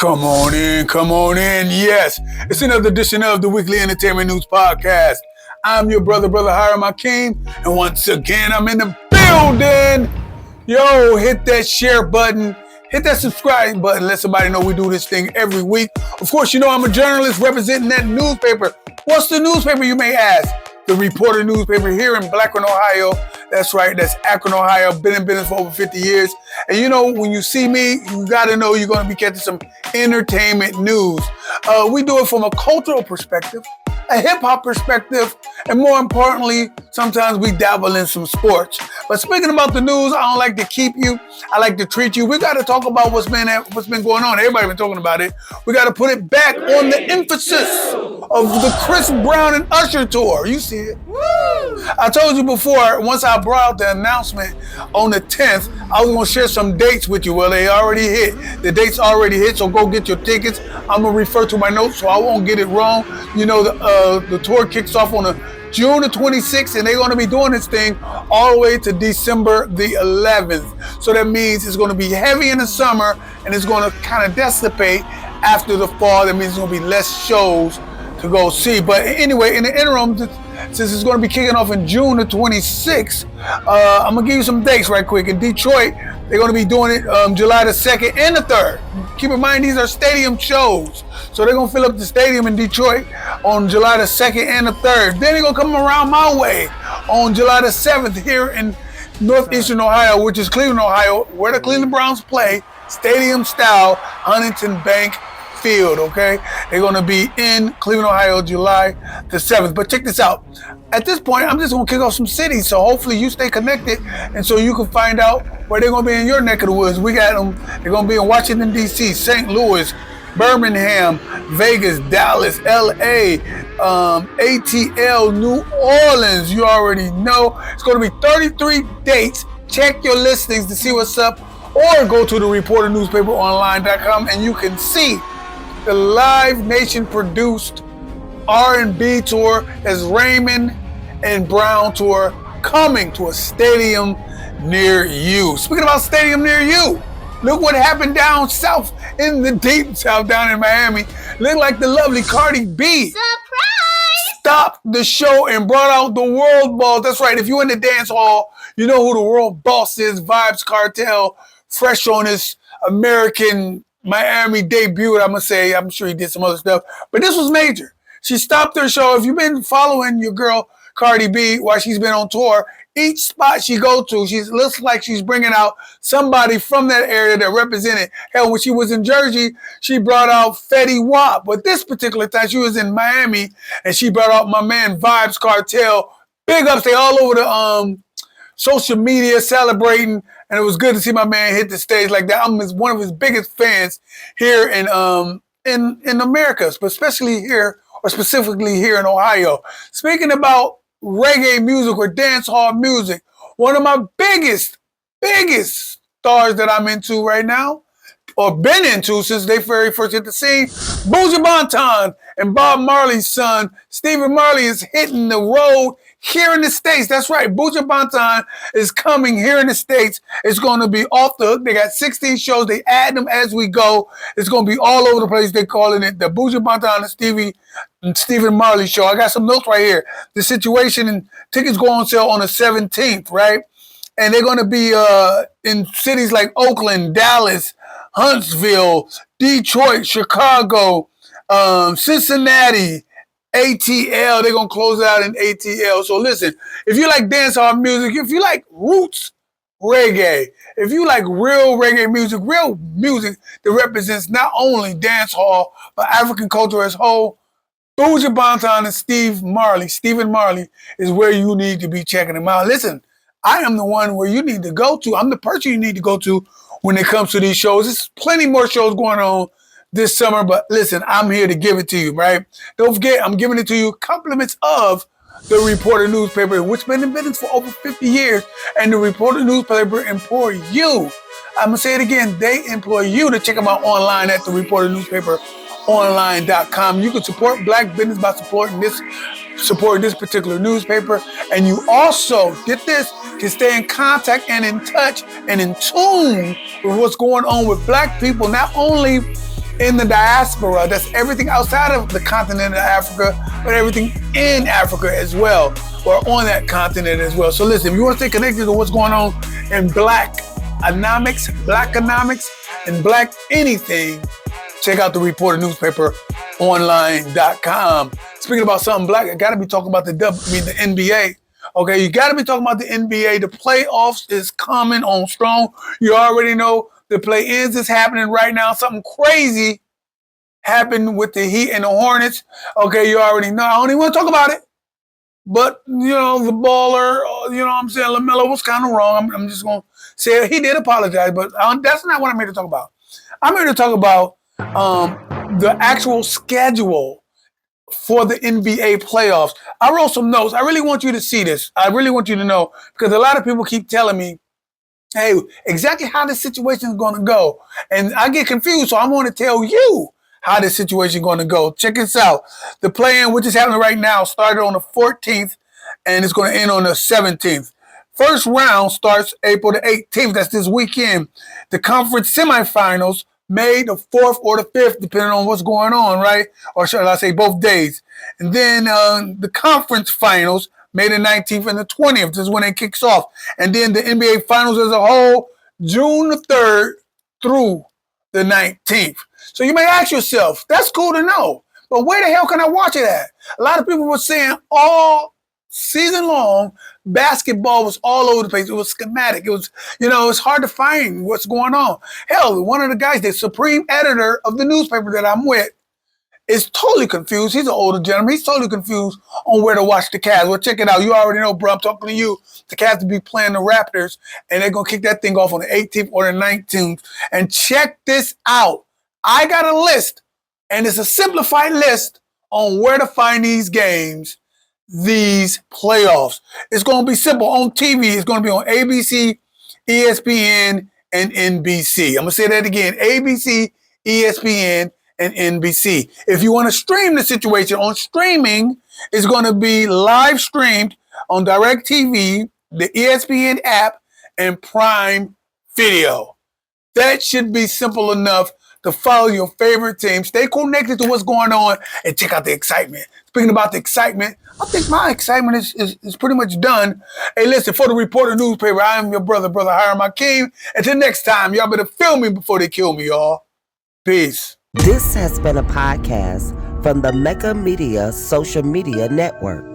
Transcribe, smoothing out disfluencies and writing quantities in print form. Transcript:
Come on in, come on in. Yes, it's another edition of the Weekly Entertainment News Podcast. I'm your brother Hiram Hakeem, and once again, I'm in the building. Yo, hit that share button, hit that subscribe button, let somebody know we do this thing every week. Of course, you know I'm a journalist representing that newspaper. What's the newspaper, you may ask? The Reporter newspaper here in Blackburn, Ohio. That's right, that's Akron, Ohio. Been in business for over 50 years. And you know, when you see me, you gotta know you're gonna be catching some entertainment news. We do it from a cultural perspective, a hip-hop perspective, and more importantly, sometimes we dabble in some sports. But speaking about the news, I don't like to keep you. I like to treat you. We got to talk about what's been going on. Everybody been talking about it. We got to put it back on the emphasis of the Chris Brown and Usher tour. You see it. Woo! I told you before, once I brought out the announcement on the 10th, I was going to share some dates with you. Well, they already hit. The dates already hit, so go get your tickets. I'm going to refer to my notes so I won't get it wrong. You know, the tour kicks off on June the 26th, and they're going to be doing this thing all the way to December the 11th. So that means it's going to be heavy in the summer, and it's going to kind of dissipate after the fall. That means there's going to be less shows to go see. But anyway, in the interim, since it's going to be kicking off in June the 26th, I'm going to give you some dates right quick. In Detroit, they're going to be doing it July the 2nd and the 3rd. Keep in mind, these are stadium shows. So they're going to fill up the stadium in Detroit on July the 2nd and the 3rd. Then they're going to come around my way on July the 7th here in northeastern Ohio, which is Cleveland, Ohio, where the Cleveland Browns play, stadium style, Huntington Bank Field, okay? They're going to be in Cleveland, Ohio, July the 7th. But check this out. At this point, I'm just going to kick off some cities, so hopefully you stay connected and so you can find out where they're going to be in your neck of the woods. We got them. They're going to be in Washington, D.C., St. Louis, Birmingham, Vegas, Dallas, L.A., ATL, New Orleans. You already know. It's going to be 33 dates. Check your listings to see what's up, or go to the reporternewspaperonline.com and you can see the Live Nation produced R&B tour as Raymond and Brown tour coming to a stadium near you. Speaking about stadium near you, look what happened down south in the deep south down in Miami. Look like the lovely Cardi B. Surprise! Stopped the show and brought out the world boss. That's right. If you're in the dance hall, you know who the world boss is. Vibes Cartel, fresh on his American Miami debut, I'm going to say. I'm sure he did some other stuff. But this was major. She stopped her show. If you've been following your girl Cardi B while she's been on tour, each spot she go to, she looks like she's bringing out somebody from that area that represented. Hell, when she was in Jersey, she brought out Fetty Wap. But this particular time, she was in Miami, and she brought out my man Vibes Cartel. Big ups, they all over the social media celebrating, and it was good to see my man hit the stage like that. I'm one of his biggest fans here in America, but especially here, or specifically here in Ohio. Speaking about reggae music or dance hall music, one of my biggest stars that I'm into right now, or been into since they very first hit the scene, Buju Banton and Bob Marley's son, Stephen Marley, is hitting the road here in the States. That's right. Buju Banton is coming here in the States. It's going to be off the hook. They got 16 shows. They add them as we go. It's going to be all over the place. They're calling it the Buju Banton and Stephen Marley show. I got some notes right here. The situation, and tickets go on sale on the 17th, right? And they're going to be in cities like Oakland, Dallas, Huntsville, Detroit, Chicago, Cincinnati, ATL. They're going to close it out in ATL. So listen, if you like dancehall music, if you like roots reggae, if you like real reggae music, real music that represents not only dancehall, but African culture as a whole, Buju Banton and Stephen Marley is where you need to be checking them out. Listen, I am the one where you need to go to. I'm the person you need to go to when it comes to these shows. There's plenty more shows going on this summer, but listen, I'm here to give it to you, right? Don't forget, I'm giving it to you compliments of the Reporter newspaper, which has been in business for over 50 years, and the Reporter newspaper employ you. I'm going to say it again. They employ you to check them out online at the Reporter newspaperonline.com. You can support black business by supporting this particular newspaper, and you also, get this, can stay in contact and in touch and in tune with what's going on with black people, not only in the diaspora. That's everything outside of the continent of Africa, but everything in Africa as well, or on that continent as well. So listen, if you want to stay connected to what's going on in Blackonomics, and Black anything, check out the Reporter newspaper online.com. Speaking about something black, I got to be talking about the NBA. Okay, you got to be talking about the NBA. The playoffs is coming on strong. You already know the play-ins is happening right now. Something crazy happened with the Heat and the Hornets. Okay, you already know. I don't even want to talk about it. But, you know, the baller, you know what I'm saying, LaMelo was kind of wrong. I'm just going to say he did apologize, but that's not what I'm here to talk about. I'm here to talk about the actual schedule for the NBA playoffs. I wrote some notes. I really want you to see this. I really want you to know, because a lot of people keep telling me, hey, exactly how this situation is going to go. And I get confused, so I want to tell you how this situation is going to go. Check this out. The play-in, which is happening right now, started on the 14th, and it's going to end on the 17th. First round starts April the 18th. That's this weekend. The conference semifinals, May the 4th or the 5th, depending on what's going on, right? Or should I say both days. And then the conference finals, May the 19th and the 20th. This is when it kicks off. And then the NBA finals as a whole, June the 3rd through the 19th. So you may ask yourself, that's cool to know, but where the hell can I watch it at? A lot of people were saying all season long, basketball was all over the place. It was schematic. It was, you know, it's hard to find what's going on. Hell, one of the guys, the supreme editor of the newspaper that I'm with, is totally confused. He's an older gentleman. He's totally confused on where to watch the Cavs. Well, check it out. You already know, bro. I'm talking to you. The Cavs will be playing the Raptors, and they're going to kick that thing off on the 18th or the 19th. And check this out. I got a list, and it's a simplified list on where to find these games, these playoffs. It's going to be simple. On TV, it's going to be on ABC, ESPN, and NBC. I'm going to say that again. ABC, ESPN, and NBC. If you want to stream the situation on streaming, it's going to be live streamed on DirecTV, the ESPN app, and Prime Video. That should be simple enough to follow your favorite team. Stay connected to what's going on and check out the excitement. Speaking about the excitement, I think my excitement is pretty much done. Hey, listen, for the Reporter newspaper, I am your brother Hiram Hakeem. Until next time, y'all better film me before they kill me, y'all. Peace. This has been a podcast from the Mecca Media Social Media Network.